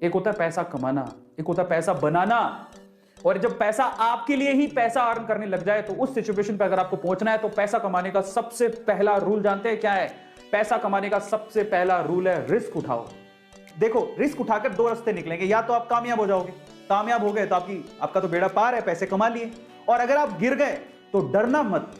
एक होता है पैसा कमाना, एक होता है पैसा बनाना। और जब पैसा आपके लिए ही पैसा अर्न करने लग जाए तो उस सिचुएशन पे अगर आपको पहुंचना है तो पैसा कमाने का सबसे पहला रूल जानते हैं क्या है? पैसा कमाने का सबसे पहला रूल है रिस्क उठाओ। देखो, रिस्क उठाकर दो रास्ते निकलेंगे, या तो आप कामयाब हो जाओगे, कामयाब हो गए तो आपका तो बेड़ा पार है, पैसे कमा लिए। और अगर आप गिर गए तो डरना मत।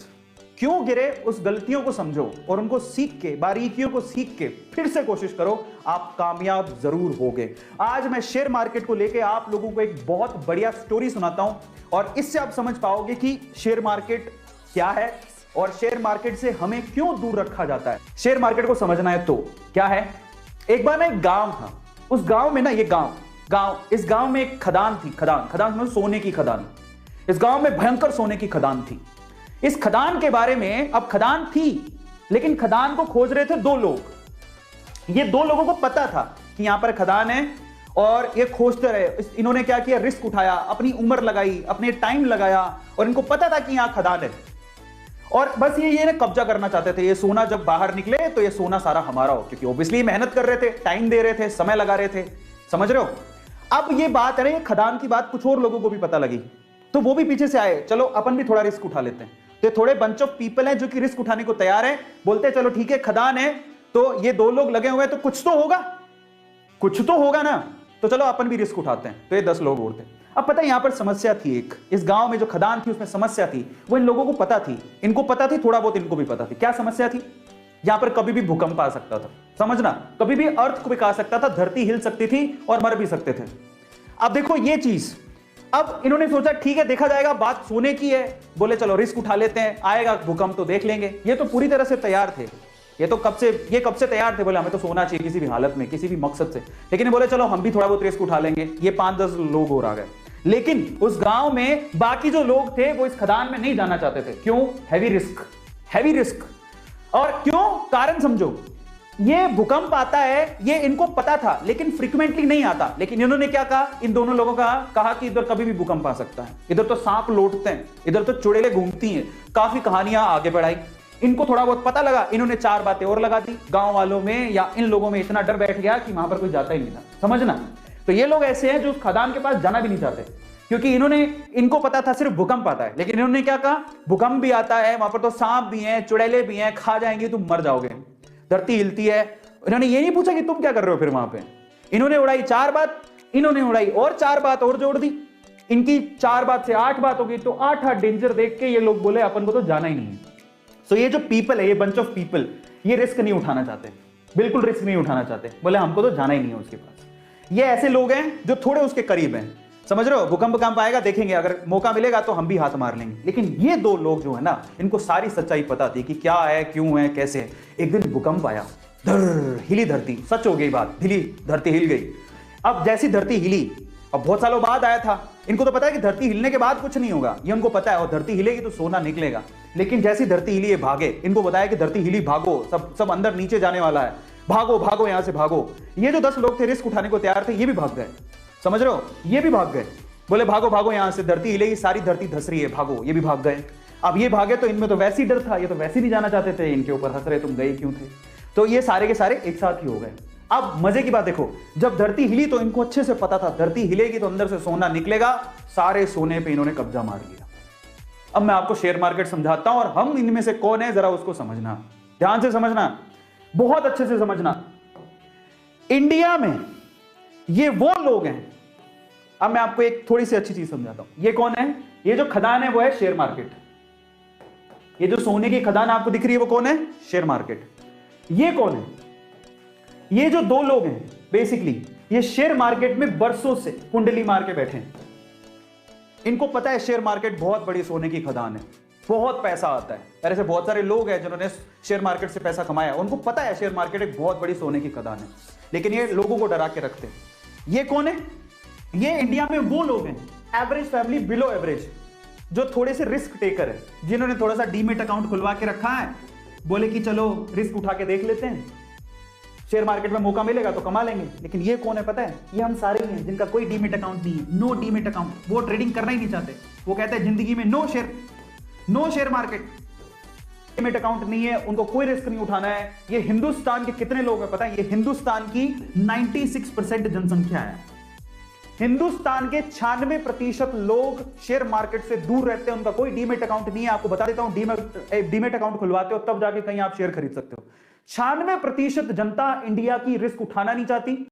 क्यों गिरे उस गलतियों को समझो और उनको सीख के, बारीकियों को सीख के फिर से कोशिश करो, आप कामयाब जरूर होगे। आज मैं शेयर मार्केट को लेके आप लोगों को एक बहुत बढ़िया स्टोरी सुनाता हूं और इससे आप समझ पाओगे कि शेयर मार्केट क्या है और शेयर मार्केट से हमें क्यों दूर रखा जाता है। शेयर मार्केट को समझना है तो क्या है? एक बार ना एक गांव था, उस गांव में ना इस गांव में एक खदान थी। खदान मतलब सोने की खदान। इस गांव में भयंकर सोने की खदान थी। इस खदान के बारे में, अब खदान थी लेकिन खदान को खोज रहे थे दो लोग। ये दो लोगों को पता था कि यहां पर खदान है और ये खोजते रहे। इन्होंने क्या किया? रिस्क उठाया, अपनी उम्र लगाई, अपने टाइम लगाया और इनको पता था कि यहां खदान है और बस ये कब्जा करना चाहते थे। ये सोना जब बाहर निकले तो ये सोना सारा हमारा हो, क्योंकि ऑब्वियसली मेहनत कर रहे थे, टाइम दे रहे थे, समय लगा रहे थे। समझ रहे हो? अब ये बात है, ये खदान की बात कुछ और लोगों को भी पता लगी तो वो भी पीछे से आए, चलो अपन भी थोड़ा रिस्क उठा लेते हैं। तो थोड़े बंच ऑफ पीपल हैं जो कि रिस्क उठाने को तैयार हैं, बोलते हैं चलो ठीक है, खदान है तो ये दो लोग लगे हुए हैं तो कुछ तो होगा ना, तो चलो अपन भी रिस्क उठाते हैं। तो ये 10 लोग और थे। अब पता है यहां पर समस्या थी एक, इस गांव में जो खदान थी उसमें समस्या थी, वो इन लोगों को पता थी, इनको पता थी, थोड़ा बहुत इनको भी पता थी। क्या समस्या थी? यहां पर कभी भी भूकंप आ सकता था, समझना, कभी भी अर्थक्वेक आ सकता था, धरती हिल सकती थी और मर भी सकते थे। अब देखो ये चीज, अब इन्होंने सोचा ठीक है देखा जाएगा, बात सोने की है, बोले चलो रिस्क उठा लेते हैं, आएगा भूकंप तो देख लेंगे। ये तो पूरी तरह से तैयार थे, ये कब से तैयार थे, बोले हमें तो सोना चाहिए किसी भी हालत में, किसी भी मकसद से। लेकिन बोले चलो हम भी थोड़ा बहुत रिस्क उठा लेंगे। ये 5-10 लोग और आ गए, लेकिन उस गांव में बाकी जो लोग थे वो इस खदान में नहीं जाना चाहते थे। क्यों? Heavy risk. और क्यों? कारण समझो। ये भूकंप आता है, ये इनको पता था, लेकिन फ्रीक्वेंटली नहीं आता। लेकिन इन्होंने क्या कहा? इन दोनों लोगों का कहा कि इधर कभी भी भूकंप आ सकता है, इधर तो सांप लौटते हैं, इधर तो चुड़ैलें घूमती हैं। काफी कहानियां आगे बढ़ाई, इनको थोड़ा बहुत पता लगा, इन्होंने 4 बातें और लगा दी। गांव वालों में या इन लोगों में इतना डर बैठ गया कि वहां पर कोई जाता ही नहीं था, समझना। तो ये लोग ऐसे हैं जो उस खदान के पास जाना भी नहीं चाहते, क्योंकि इनको पता था सिर्फ भूकंप आता है। लेकिन इन्होंने क्या कहा? भूकंप भी आता है, वहां पर तो सांप भी हैं, चुड़ैलें भी हैं, खा जाएंगे, तुम मर जाओगे, धरती हिलती है। इन्होंने ये नहीं पूछा कि तुम क्या कर रहे हो फिर वहां पे। इन्होंने उड़ाई 4 बात, इन्होंने उड़ाई और 4 बात और जोड़ दी। इनकी 4 बात से 8 बात हो गई, तो 8 डेंजर देख के ये लोग बोले अपन को तो जाना ही नहीं है। सो ये जो पीपल है, ये बंच ऑफ पीपल, ये रिस्क नहीं उठाना चाहते, बिल्कुल रिस्क नहीं उठाना चाहते। बोले हमको तो जाना ही नहीं है उसके पास। ये ऐसे लोग हैं जो थोड़े उसके करीब हैं, समझ रहे हो? भूकंप आएगा देखेंगे, अगर मौका मिलेगा तो हम भी हाथ मार लेंगे। लेकिन ये 2 लोग जो है ना, इनको सारी सच्चाई पता थी कि क्या है, क्यों है, कैसे है। एक दिन भूकंप आया, हिली धरती, सच हो गई बात, धरती हिल गई। अब जैसी धरती हिली, अब बहुत सालों बाद आया था, इनको तो पता है कि धरती हिलने के बाद कुछ नहीं होगा, ये उनको पता है, और धरती हिलेगी तो सोना निकलेगा। लेकिन जैसी धरती हिली ये भागे, इनको बताया कि धरती हिली, भागो, सब अंदर नीचे जाने वाला है, भागो यहां से भागो। ये जो 10 लोग थे रिस्क उठाने को तैयार थे, ये भी भाग गए, समझ रहे हो? ये भी भाग गए, बोले भागो यहां से, धरती हिलेगी, सारी धरती धस रही है, भागो। ये भी भाग गए। अब ये भागे तो इनमें तो वैसे ही डर था, ये तो वैसे ही नहीं जाना चाहते थे, इनके ऊपर हंस रहे तुम गए क्यों थे। तो ये सारे के सारे एक साथ ही हो गए। अब मजे की बात देखो, जब धरती हिली तो इनको अच्छे से पता था धरती हिलेगी तो अंदर से सोना निकलेगा, सारे सोने पे इन्होंने कब्जा मार लिया। अब मैं आपको शेयर मार्केट समझाता हूं और हम इनमें से कौन है जरा उसको समझना, ध्यान से समझना, बहुत अच्छे से समझना। इंडिया में ये वो लोग हैं, अब मैं आपको एक थोड़ी सी अच्छी चीज समझाता हूं। ये कौन है? ये जो खदान है वो है शेयर मार्केट। ये जो सोने की खदान आपको दिख रही है वो कौन है? Share market. ये कौन है? ये जो 2 लोग हैं बेसिकली, ये शेयर मार्केट में बरसों से कुंडली मार के बैठे हैं। इनको पता है शेयर मार्केट बहुत बड़ी सोने की खदान है, बहुत पैसा आता है। ऐसे बहुत सारे लोग हैं जिन्होंने शेयर मार्केट से पैसा कमाया, उनको पता है शेयर मार्केट एक बहुत बड़ी सोने की खदान है, लेकिन ये लोगों को डरा के रखते हैं। ये कौन है? ये इंडिया में वो लोग हैं, एवरेज फैमिली, बिलो एवरेज, जो थोड़े से रिस्क टेकर है, जिन्होंने थोड़ा सा डीमेट अकाउंट खुलवा के रखा है, बोले कि चलो रिस्क उठा के देख लेते हैं, शेयर मार्केट में मौका मिलेगा तो कमा लेंगे। लेकिन ये कौन है पता है? ये हम सारे ही हैं जिनका कोई डीमेट अकाउंट नहीं है, नो डीमेट अकाउंट। वो ट्रेडिंग करना ही नहीं चाहते, वो कहते हैं जिंदगी में no share market, demat account नहीं है, उनको कोई रिस्क नहीं उठाना है। ये हिंदुस्तान के कितने लोग हैं पता है? ये हिंदुस्तान की 96% जनसंख्या है। हिंदुस्तान के 96% लोग शेयर मार्केट से दूर रहते हैं, उनका कोई डीमेट अकाउंट नहीं है। आपको बता देता हूं, डीमेट अकाउंट खुलवाते हो तब जाके कहीं आप शेयर खरीद सकते हो। 96% जनता इंडिया की रिस्क उठाना नहीं चाहती।